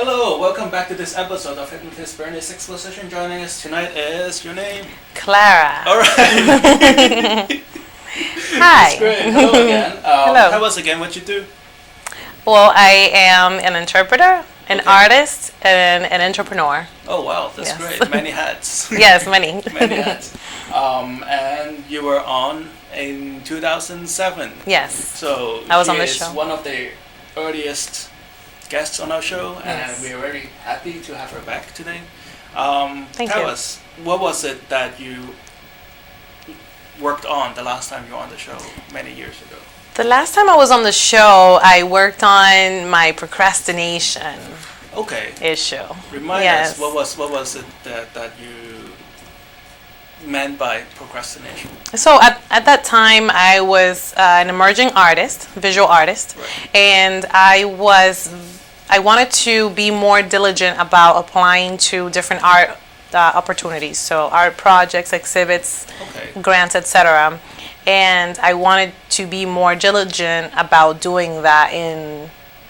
Hello, welcome back to this episode of Hypnotist Bernie's Exposition. Joining us tonight is your name? Clara. All right. Hi. That's great. Hello again. Hello. Tell us again what you do. Well, I am an interpreter, an Okay. artist, and an entrepreneur. Oh wow, that's Yes. great. Many hats. Yes, many. Many hats. And you were on in 2007. Yes. So I was she on the is show. one of the earliest guests on our show, and Yes. we're very happy to have her back today. Thank Tell you. us, what was it that you worked on the last time you were on the show many years ago? The last time I was on the show, I worked on my procrastination Okay, issue. remind Yes. us, what was it that you meant by procrastination? So at that time, I was an emerging artist, visual artist, Right. and I wanted to be more diligent about applying to different art opportunities, so art projects, exhibits, Okay. grants, etc. And I wanted to be more diligent about doing that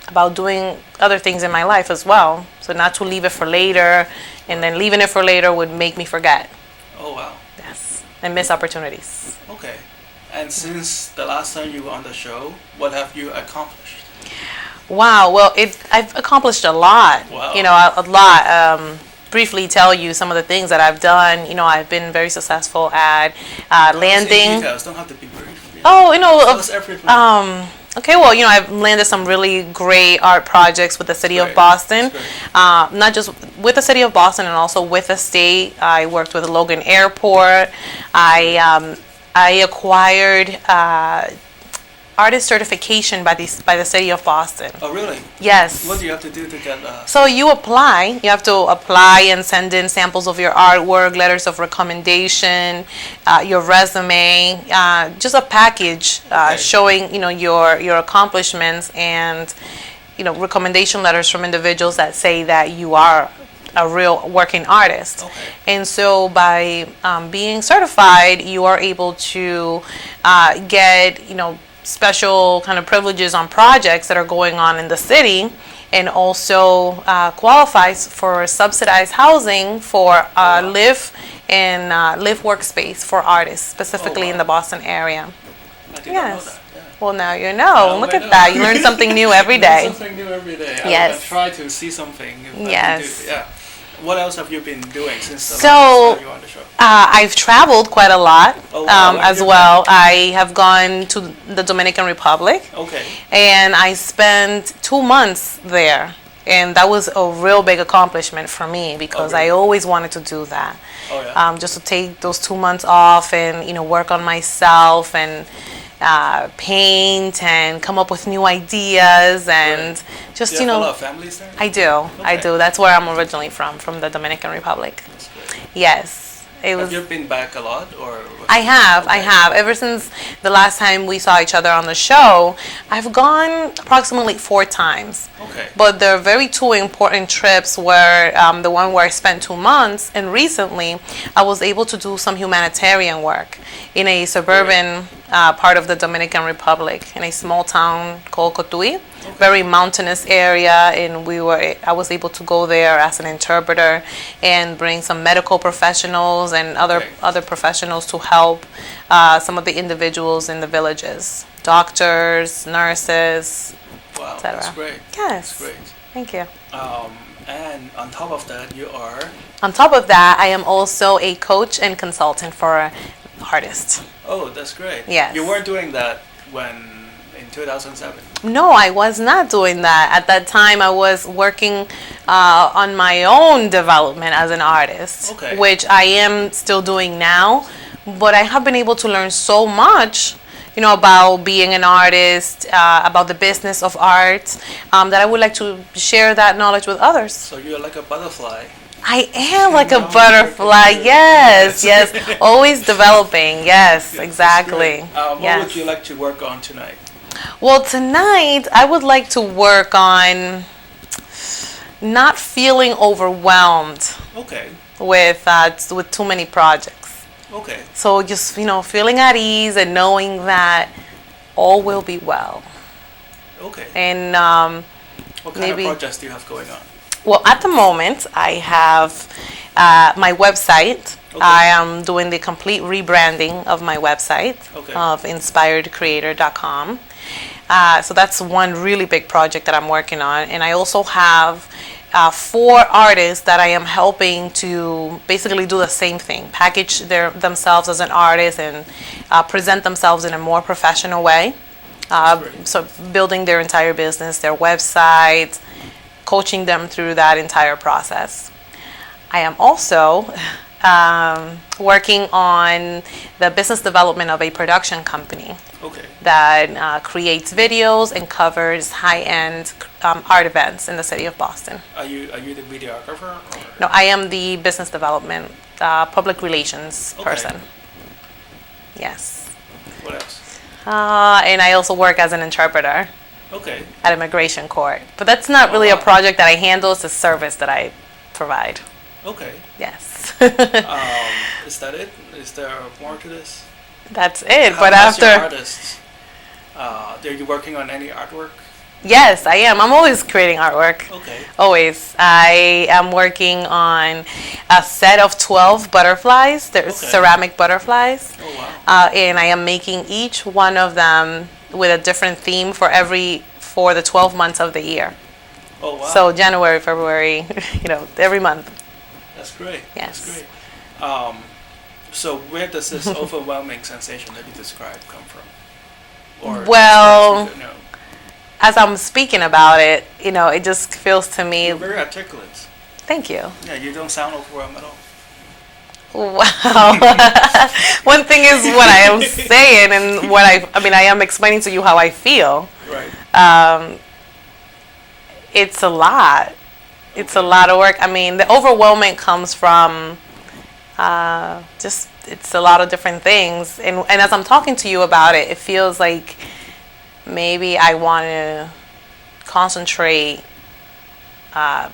about doing other things in my life as well. So not to leave it for later, and then leaving it for later would make me forget. Oh wow. Yes, and miss opportunities. Okay. And since the last time you were on the show, what have you accomplished? Wow. Well, I've accomplished a lot. Wow. You know, a lot. Briefly tell you some of the things that I've done. You know, I've been very successful at landing. Details don't have to be brief. Oh, you know, Tell us everything. okay, well, you know, I've landed some really great art projects with the city of Great. Boston. That's Not just with the city of Boston and also with the state. I worked with Logan Airport. I acquired artist certification by the city of Boston. Oh really? Yes. What do you have to do to get So you have to apply and send in samples of your artwork, letters of recommendation, your resume, just a package Okay. showing, you know, your accomplishments and, you know, recommendation letters from individuals that say that you are a real working artist. Okay. And so by being certified, you are able to get, you know, special kind of privileges on projects that are going on in the city, and also qualifies for subsidized housing for live workspace for artists, specifically in the Boston area. I did not know Yes. that. Yeah. Well, now you know. Now Look I at know. that. You learn something new every day. Learn something new every day. Yes. I try to see something. If I can Yes. do, yeah. What else have you been doing since the So, last time you were on the show? I've traveled quite a lot Oh, wow. Where as have you well. I have gone to the Dominican Republic, Okay. and I spent 2 months there. And that was a real big accomplishment for me because really? I always wanted to do that. Oh yeah. Just to take those 2 months off and, you know, work on myself and paint and come up with new ideas and just, Do you you have a know, lot of families there? I do. I Okay. do. That's where I'm originally from the Dominican Republic. That's great. Yes. It was. Have you been back a lot, or? I have. I Okay. have. Ever since the last time we saw each other on the show, I've gone approximately 4 times. Okay. But there are very 2 important trips where the one where I spent 2 months, and recently I was able to do some humanitarian work in a suburban part of the Dominican Republic, in a small town called Cotuí, very mountainous area, and I was able to go there as an interpreter and bring some medical professionals and other professionals to help some of the individuals in the villages, doctors, nurses. Wow, cetera. that's great. Yes. That's great. Thank you. And on top of that, you are. On top of that, I am also a coach and consultant for artists. Oh, that's great. Yes. You weren't doing that in 2007. No, I was not doing that. At that time, I was working on my own development as an artist, Okay. which I am still doing now. But I have been able to learn so much, you know, about being an artist, about the business of art, that I would like to share that knowledge with others. So you're like a butterfly. I am like a No, butterfly. you're- Yes, yes. yes. Always developing. Yes, That's exactly. great. What Yes. would you like to work on tonight? Well, tonight I would like to work on not feeling overwhelmed Okay. with too many projects. Okay. So just, you know, feeling at ease and knowing that all will be well. Okay. And What kind maybe- of projects do you have going on? Well, at the moment, I have my website. Okay. I am doing the complete rebranding of my website Okay. of inspiredcreator.com. So that's one really big project that I'm working on. And I also have 4 artists that I am helping to basically do the same thing, package themselves as an artist and present themselves in a more professional way. Great. So building their entire business, their website, coaching them through that entire process. I am also working on the business development of a production company Okay. that creates videos and covers high-end art events in the city of Boston. Are you the videographer? Or? No, I am the business development, public relations Okay. person. Yes. What else? And I also work as an interpreter Okay. at immigration court. But that's not really a wow. project that I handle, it's a service that I provide. Okay. Yes. Is that it? Is there more to this? That's it. How But about your after, artists? Are you working on any artwork? yes, I am. I'm always creating artwork. Okay. Always. I am working on a set of 12 butterflies. There's Okay. ceramic butterflies. Oh wow. And I am making each one of them with a different theme for the 12 months of the year. Oh wow. So January, February, every month. That's great. Yes. That's great. So where does this overwhelming sensation that you described come from? Or Well, as far as you know? As I'm speaking about it, it just feels to me. You're very articulate. Thank you. Yeah, you don't sound overwhelmed at all. Wow. One thing is what I am saying and what I am explaining to you how I feel. Right. It's a lot. It's a lot of work. I mean, the overwhelming comes from it's a lot of different things. And as I'm talking to you about it, it feels like maybe I want to concentrate,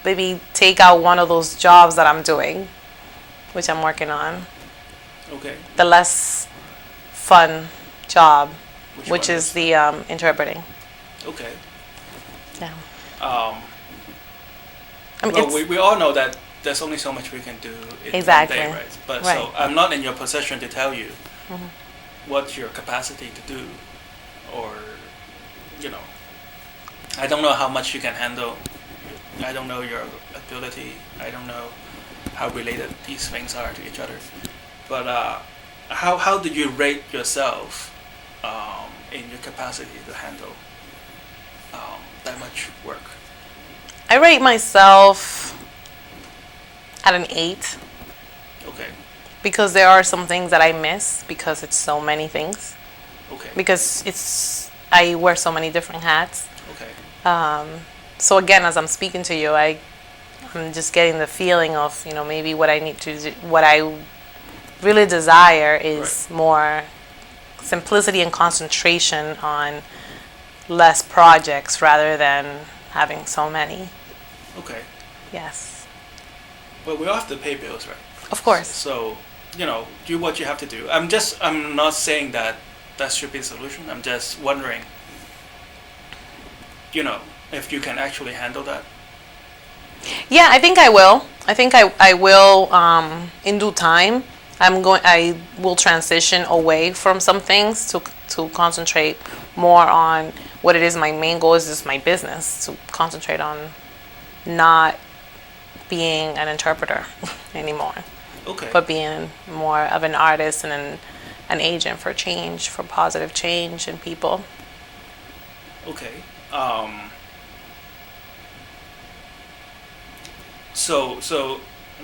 maybe take out one of those jobs that I'm doing, which I'm working on. Okay. The less fun job, which one is the interpreting. Okay. Yeah. I mean, Well, we all know that there's only so much we can do in Exactly. one day, right? But Right. so I'm not in your position to tell you Mhm. what's your capacity to do, or I don't know how much you can handle. I don't know your ability. I don't know how related these things are to each other. But how do you rate yourself in your capacity to handle that much work? I rate myself at an 8 Okay. because there are some things that I miss because it's so many things. Okay. Because I wear so many different hats. Okay. So again, as I'm speaking to you, I'm just getting the feeling of maybe what I need to do, what I really desire is more simplicity and concentration on less projects rather than having so many. Okay. Yes. But we all have to pay bills, right? Of course. So, do what you have to do. I'm not saying that should be the solution. I'm just wondering, if you can actually handle that. Yeah, I think I will. I think I will in due time. I will transition away from some things to concentrate more on what it is. My main goal is just my business, to concentrate on not being an interpreter anymore, Okay. but being more of an artist and an agent for change, for positive change in people. Okay. So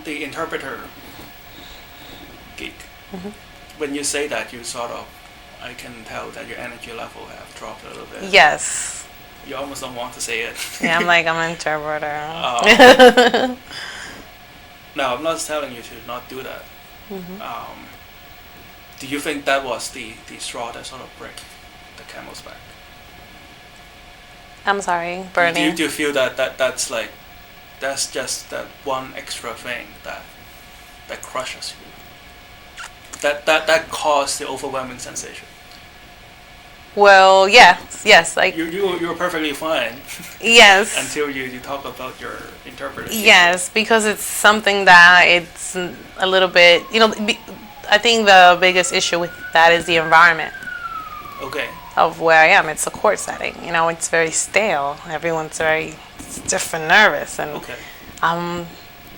the interpreter gig. Mhm. When you say that, I can tell that your energy level have dropped a little bit. Yes. You almost don't want to say it. Yeah, I'm an interpreter. No, I'm not telling you to not do that. Mhm. Do you think that was the straw that sort of break the camel's back? I'm sorry, Bernie. Do you feel that's just that one extra thing that crushes you? That caused the overwhelming sensation? Well, yes, like You're perfectly fine yes. until you talk about your interpreter. Yes, because it's something that it's a little bit, I think the biggest issue with that is the environment Okay. of where I am. It's a court setting, it's very stale. Everyone's very stiff and nervous, and Okay. um,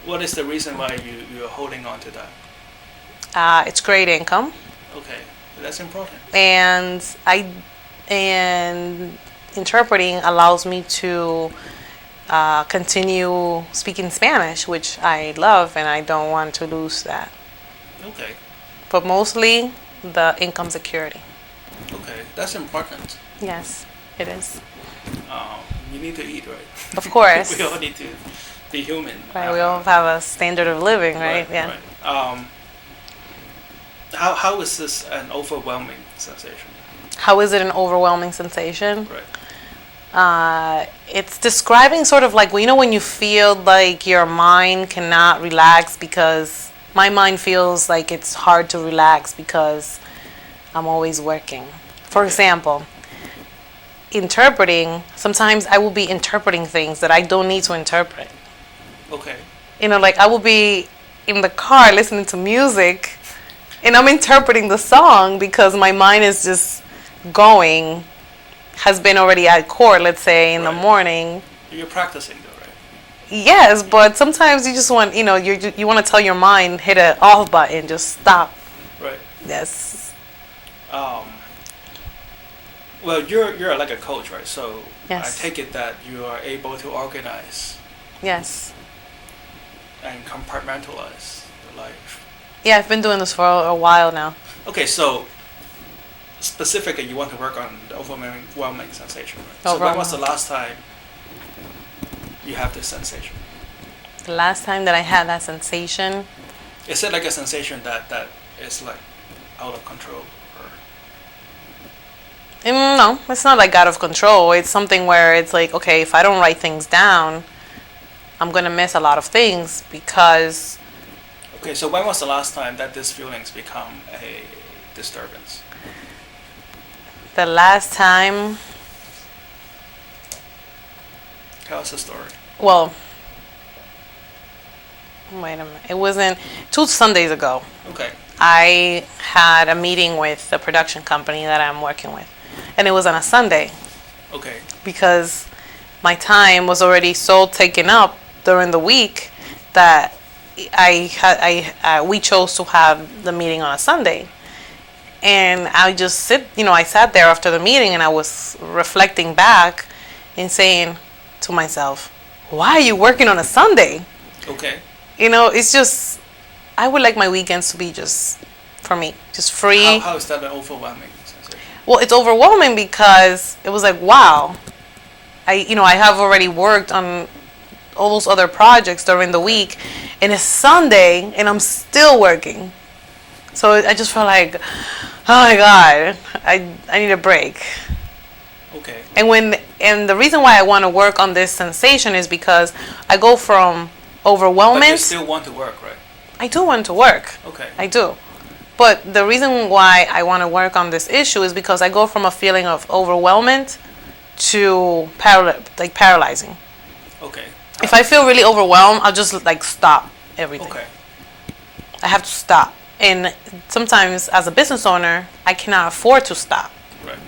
What is the reason why you're holding on to that? it's great income, Okay, that's important. and interpreting allows me to continue speaking Spanish, which I love, and I don't want to lose that. Okay. But mostly the income security. Okay, that's important. Yes, it is. You need to eat, right? Of course. We all need to be human. Right, we all have a standard of living, right? Yeah. Right. How is this an overwhelming sensation? How is it an overwhelming sensation? Right. It's describing sort of like, when you feel like your mind cannot relax, because my mind feels like it's hard to relax because I'm always working. For example, interpreting, sometimes I will be interpreting things that I don't need to interpret. Okay. Like I will be in the car listening to music and I'm interpreting the song because my mind is just going, has been already at court, let's say, in the morning. You're practicing though, right? Yes, but sometimes you just want, you want to tell your mind, hit an off button, just stop. Right. Yes. Well, you're like a coach, right? So Yes. I take it that you are able to organize Yes. and compartmentalize your life. Yeah, I've been doing this for a while now. Okay, so specifically, you want to work on the overwhelming sensation, right? So when was the last time you have this sensation? The last time that I had that sensation, Is it like a sensation that is like out of control? no, it's not like out of control. It's something where it's like, okay, if I don't write things down, I'm going to miss a lot of things because... Okay, so when was the last time that these feelings become a disturbance? The last time... Tell us a story. Well, wait a minute. It wasn't... 2 Sundays ago, Okay. I had a meeting with the production company that I'm working with. And it was on a Sunday. Okay. Because my time was already so taken up during the week that we chose to have the meeting on a Sunday. And I just I sat there after the meeting and I was reflecting back and saying to myself, why are you working on a Sunday? Okay. It's just, I would like my weekends to be just, for me, just free. How is that an overwhelming sensation? Well, it's overwhelming because it was like, wow, I have already worked on all those other projects during the week, and it's Sunday, and I'm still working. So I just felt like, oh my God, I need a break. Okay. And the reason why I want to work on this sensation is because I go from overwhelmment. But you still want to work, right? I do want to work. Okay. I do. But the reason why I want to work on this issue is because I go from a feeling of overwhelmment to paralyzing. Okay. If I feel really overwhelmed, I'll just stop everything. Okay. I have to stop. And sometimes as a business owner, I cannot afford to stop. Right.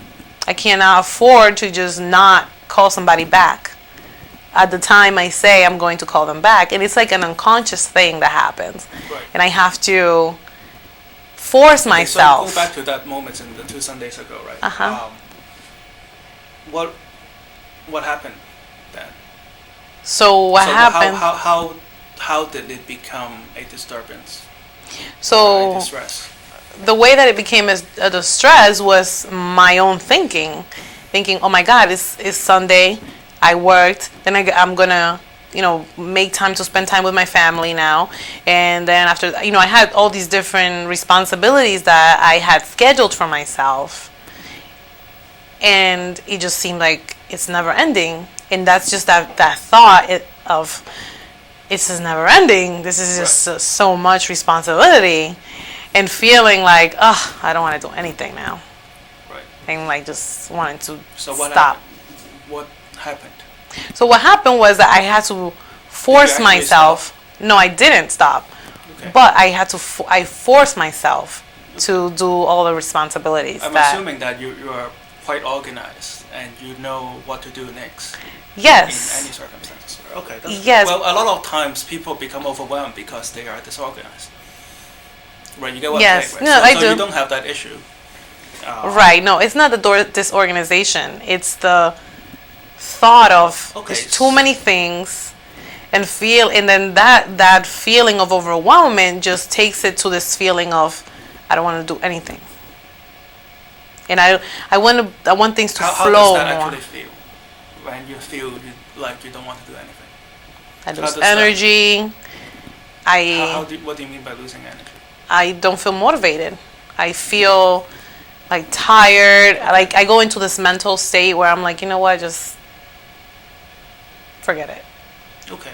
I cannot afford to just not call somebody back at the time I say I'm going to call them back. And it's like an unconscious thing that happens. Right. And I have to force myself. So go back to that moment in the 2 Sundays ago, right? Uh-huh. What happened then? So what happened? How did it become a disturbance? So A distress? the way that it became a distress was my own thinking, oh my God, it's Sunday, I worked, then I'm gonna make time to spend time with my family now, and then after I had all these different responsibilities that I had scheduled for myself, and it just seemed like it's never ending. And that's just that thought of it's just never ending, this is just so much responsibility, and feeling like, I don't want to do anything now. Right. and like just wanted to So what stop. happened? What happened? So what happened was that I had to force actually myself. No, I didn't stop, Okay. but I had to. I forced myself to do all the responsibilities. I'm that assuming that you are quite organized and you know what to do next in yes, any circumstances. Okay. That's Yes. Well, a lot of times people become overwhelmed because they are disorganized. Right. You get what Yes. I'm saying, right? No, I so do. you don't have that issue. Right. No, it's not the disorganization. It's the thought of Okay. there's too many things and then that feeling of overwhelmment just takes it to this feeling of I don't want to do anything. And I want things to How flow does that more. actually feel when you feel like you don't want to do anything? I How lose does that- energy. I What do you mean by losing energy? I don't feel motivated. I feel like tired. Like I go into this mental state where I'm like, you know what, just forget it. Okay.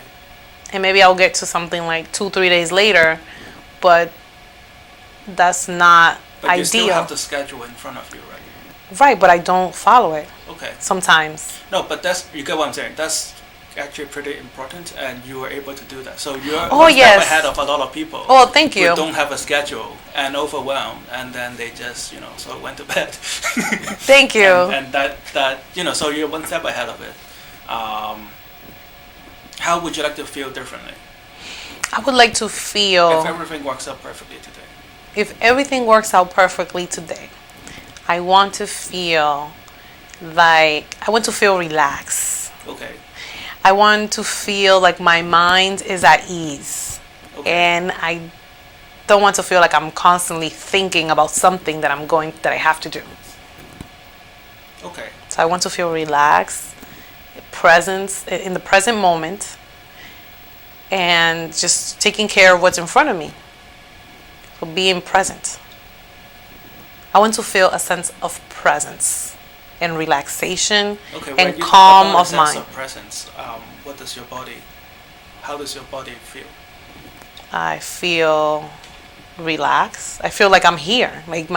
And maybe I'll get to something like 2-3 days later, but that's not But you still ideal. have the schedule in front of you, right? Right, but I don't follow it Okay. sometimes. No, but you get what I'm saying. That's actually pretty important, and you were able to do that. So you're Oh, one step yes. ahead of a lot of people. Oh, thank you. Who don't have a schedule and overwhelmed, and then they just sort of went to bed. Thank you. And that so you're one step ahead of it. How would you like to feel differently I would like to if feel everything works out perfectly today? if everything works out perfectly today. I want to feel relaxed. Okay. I want to feel like my mind is at ease. Okay. And I don't want to feel like I'm constantly thinking about something that I have to do. Okay. So I want to feel relaxed, presence in the present moment, and just taking care of what's in front of me. So being present. I want to feel a sense of presence and relaxation Okay. and When you calm talk about of a sense mind. of presence, how does your body feel? I feel relaxed. I feel like I'm here. Like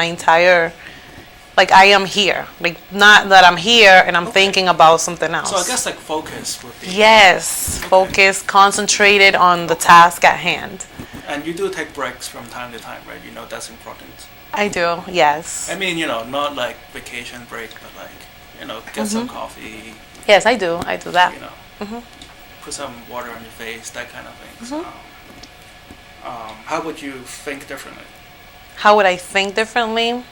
I am here. Like not that I'm here and I'm Okay. thinking about something else. So I guess like focus would be. Yes, Okay. focus, concentrated on the task at hand. And you do take breaks from time to time, right? You know that's important. I do, yes. I mean, not like vacation break, but like, get some coffee, Yes, I do. I do that. put some water on your face, that kind of things. How would you think differently? How would I think differently?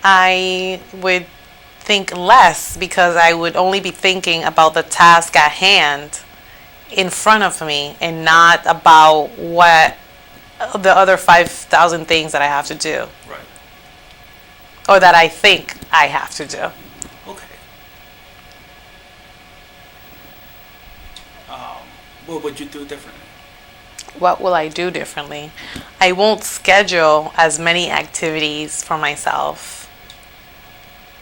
I would think less because I would only be thinking about the task at hand in front of me and not about what the other 5,000 things that I have to do Right. or that I think I have to do. Okay. What would you do differently? What will I do differently? I won't schedule as many activities for myself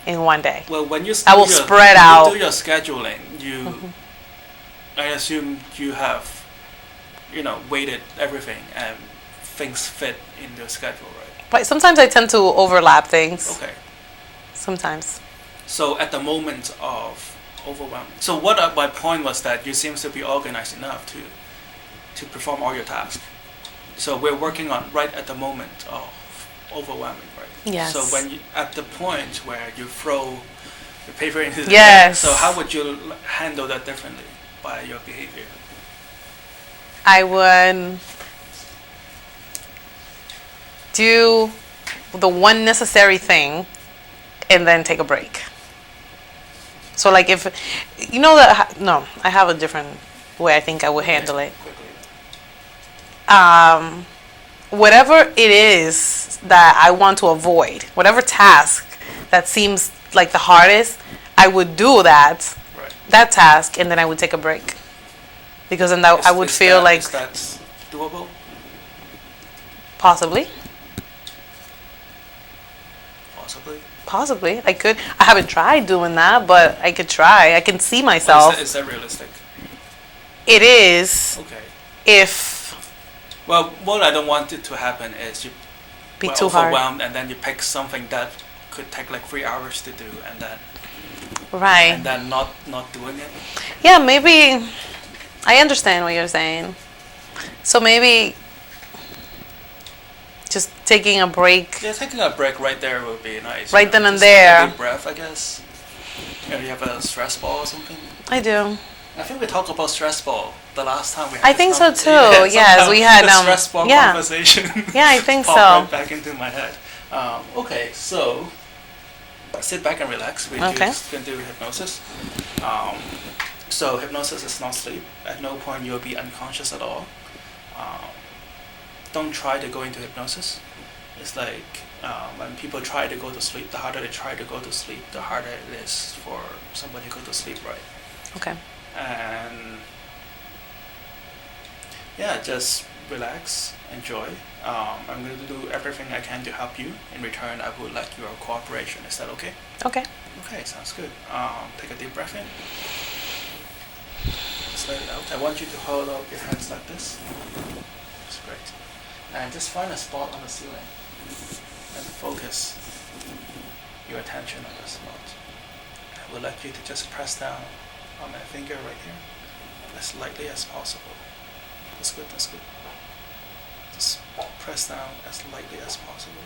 in one day. Well, when you I will spread out. When you do your scheduling, I assume you have, weighted everything and things fit in your schedule, right? But sometimes I tend to overlap things. Okay. Sometimes. So at the moment of overwhelm. So my point was that you seems to be organized enough to perform all your tasks. So we're working on right at the moment of overwhelming, right? Yes. So when at the point where you throw the paper into the Yes. so how would you handle that differently by your behavior? I would do the one necessary thing and then take a break. So like if no, I have a different way I think I would handle it. Quickly. Whatever it is that I want to avoid, whatever task that seems like the hardest, I would do that Right. task and then I would take a break. Because then I would feel like is that doable? possibly Possibly. I could. I haven't tried doing that, but I could try. I can see myself. Is that realistic? It is Okay. if Well, what I don't want it to happen is you be were too hard. overwhelmed and then you pick something that could take like 3 hours to do, and then Right. not doing it. Yeah, maybe I understand what you're saying. So maybe just taking a break Yeah, taking a break right there would be nice. right then and just take a there. deep breath, I guess. You have a stress ball or something. I do. I think we talked about stress ball the last time we had. I this think so conversation. too. Yeah, Yes, we had the stress ball yeah. conversation. Yeah, I think popped so. right back into my head. Okay, so sit back and relax. We're Okay. just gonna do hypnosis. So hypnosis is not sleep. At no point you'll be unconscious at all. Don't try to go into hypnosis. It's like when people try to go to sleep, the harder they try to go to sleep, the harder it is for somebody to go to sleep, right? Okay. And yeah, just relax, enjoy. I'm going to do everything I can to help you. In return, I would like your cooperation. Is that okay? Okay. Okay, sounds good. Take a deep breath in. Just let it out. I want you to hold up your hands like this. That's great. And just find a spot on the ceiling and focus your attention on the spot. I would like you to just press down on my finger right here as lightly as possible. That's good, that's good. Just press down as lightly as possible.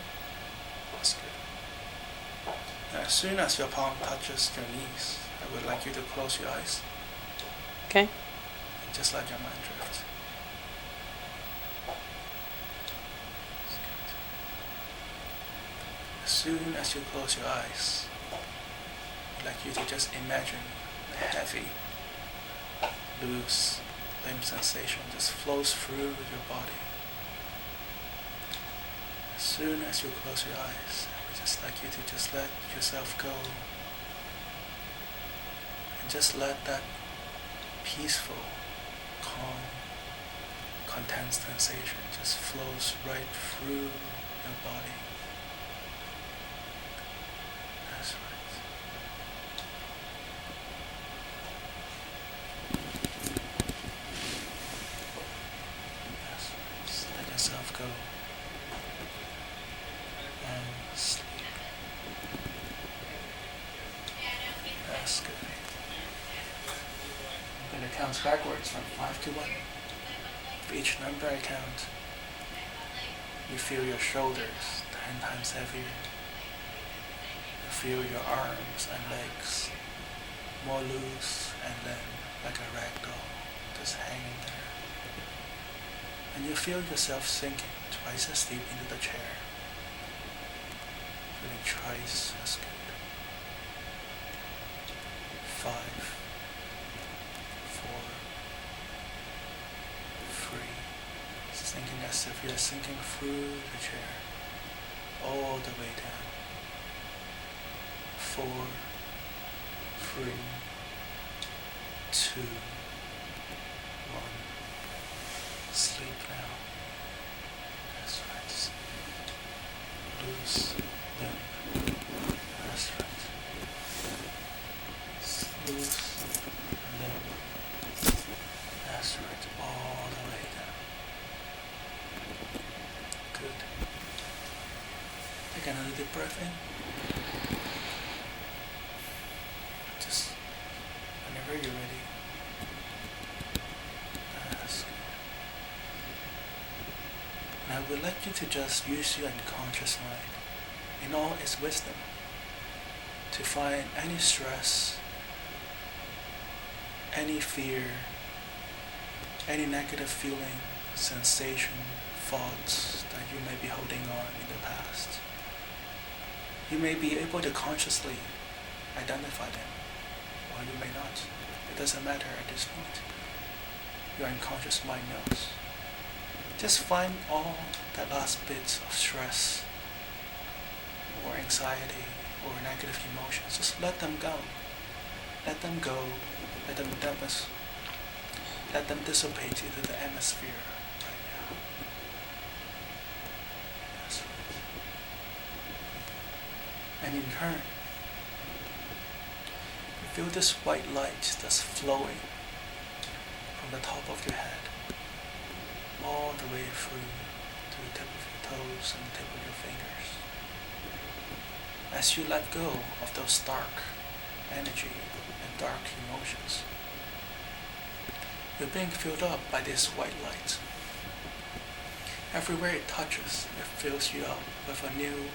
That's good. And as soon as your palm touches your knees, I would like you to close your eyes Okay. and just let your mind drift. That's good. As soon as you close your eyes, I'd like you to just imagine a heavy, loose limb sensation just flows through your body. As soon as you close your eyes, I would just like you to just let yourself go and just let that peaceful, calm, content sensation just flows right through your body. That's right. Just let yourself go and sleep. That's good. I'm going to count backwards from 5 to 1. For each number I count, you feel your shoulders 10 times heavier. You feel your arms and legs more loose and then like a rag doll just hanging there. And you feel yourself sinking twice as deep into the chair. Feeling twice as good. 5, 4, 3. Sinking as if you're sinking through the chair, all the way down. 4, 3, 2, 1. Sleep now. That's right. Loose limb. That's right. Loose limb. That's right. All the way down. Good. Take another deep breath in. Just whenever you're ready. That's good. And I would like you to just use your unconscious mind in all its wisdom to find any stress, any fear, any negative feeling, sensation, thoughts that you may be holding on in the past. You may be able to consciously identify them, or you may not. It doesn't matter at this point. Your unconscious mind knows. Just find all that last bits of stress or anxiety or negative emotions. Just let them go. Let them go. Let them dissipate into the atmosphere right now. That's right. And in turn, you feel this white light that's flowing from the top of your head all the way through to the tip of your toes and the tip of your fingers. as you let go of those dark energy and dark emotions, you're being filled up by this white light. Everywhere it touches, it fills you up with a new,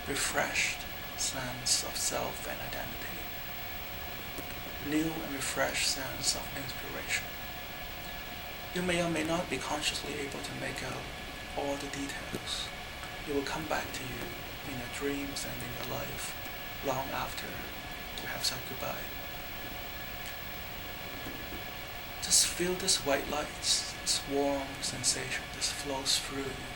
refreshed sense of self and identity. New and refreshed sense of inspiration. You may or may not be consciously able to make out all the details. It will come back to you in your dreams and in your life long after you have said goodbye. Just feel this white light, this warm sensation that flows through you.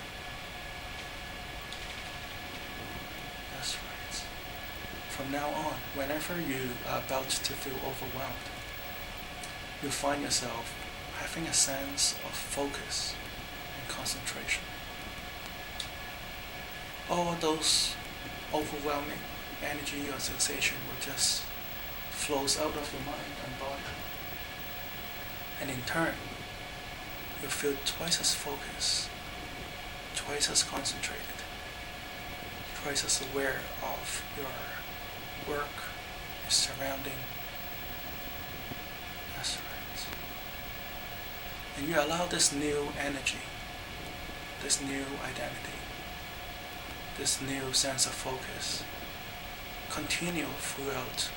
That's right. From now on, whenever you are about to feel overwhelmed, you'll find yourself having a sense of focus and concentration. All those overwhelming energy or sensation will just flows out of your mind and body. And in turn, you'll feel twice as focused, twice as concentrated, twice as aware of your work, your surrounding. That's right. And you allow this new energy, this new identity, this new sense of focus continue throughout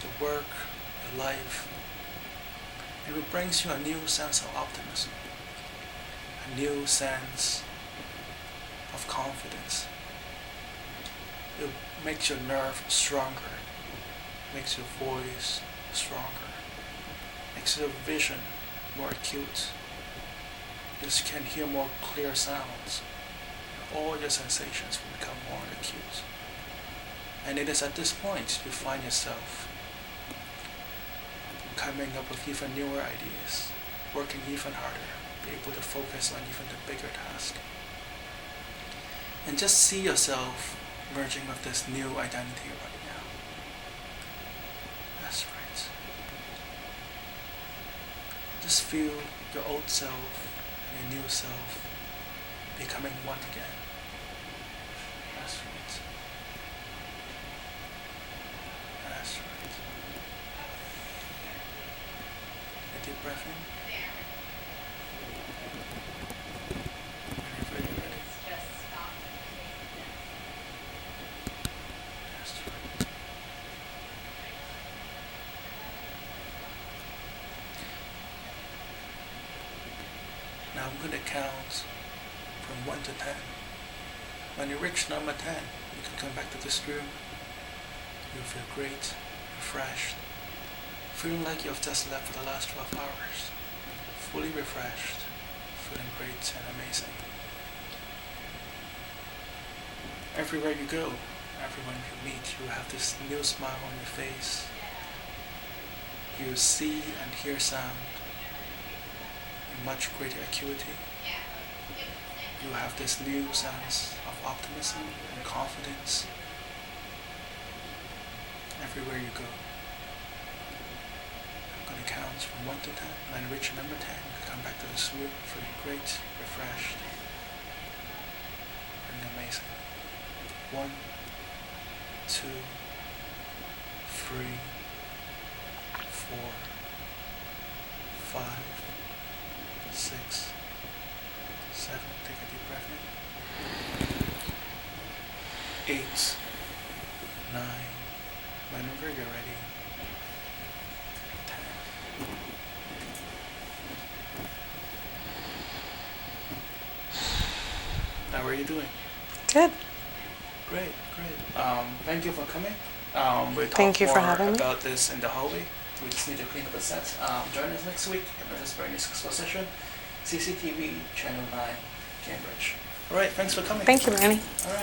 your work, your life. And it brings you a new sense of optimism, a new sense of confidence. It makes your nerve stronger, makes your voice stronger, makes your vision more acute, because you can hear more clear sounds. All your sensations will become more acute. And it is at this point you find yourself coming up with even newer ideas, working even harder, be able to focus on even the bigger task. And just see yourself merging with this new identity right now. That's right. Just feel your old self and your new self becoming one again. That's right. That's right. A deep breath in. Whenever you're ready. That's right. Now I'm going to count from 1 to 10. When you reach number 10, you can come back to this room. You'll feel great, refreshed, feeling like you've just slept for the last 12 hours, fully refreshed, feeling great and amazing. Everywhere you go, everyone you meet, you have this new smile on your face. You see and hear sound in much greater acuity. You have this new sense of optimism and confidence everywhere you go. I'm going to count from 1 to 10. When I reach number 10, you can come back to this room feeling great, refreshed, and amazing. 1, 2, 3, 4, 5, 6, 7. Take a deep breath in. 8, 9. Whenever you're ready. 10. How are you doing? Good. Great, great. Thank you for coming. We'll talk Thank you for more having me. about this in the hallway. We just need to clean up the set. Join us next week. Hypnotist Exposition, CCTV Channel 9, Cambridge. All right, thanks for coming. Thank you, Bernie. All right.